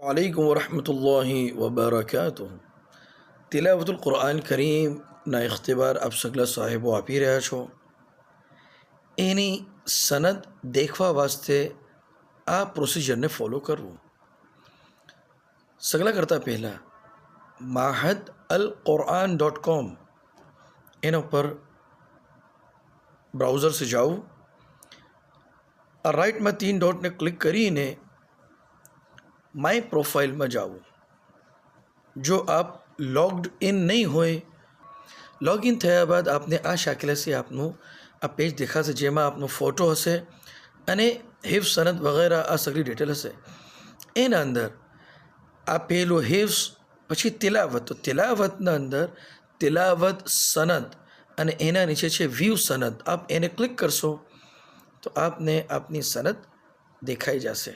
वालेकुम वरहमतुल्लाहि वबरकातुहू। तिलावतुल कुरान કરીમના ઇખ્તિબાર આપ સગલા સાહેબો આપી રહ્યા છો, એની સનદ દેખવા વાસ્તે આ પ્રોસિજરને ફોલો કરવું. સગલા કરતાં પહેલાં mahadalquran.com એના ઉપર બ્રાઉઝર से જાઓ. રાઇટમાં 3 ડોટને ક્લિક કરીને માય પ્રોફાઇલમાં જાઓ. જો આપ लॉग्ड इन नहीं होए, लॉगिन થયા બાદ આપને આ શાકિલાથી આપનું આ પેજ દેખાશે, જેમાં આપનો ફોટો હશે અને હિફ્ઝ સનદ વગેરે આ સગળી ડિટેલ હશે. એના અંદર આ પહેલું હિફ્ઝ, પછી તિલાવત. તો તિલાવતના અંદર તિલાવત સનદ અને એના નીચે છે વ્યૂ સનદ. આપ એને ક્લિક કરશો તો આપને આપની સનદ દેખાઈ જશે.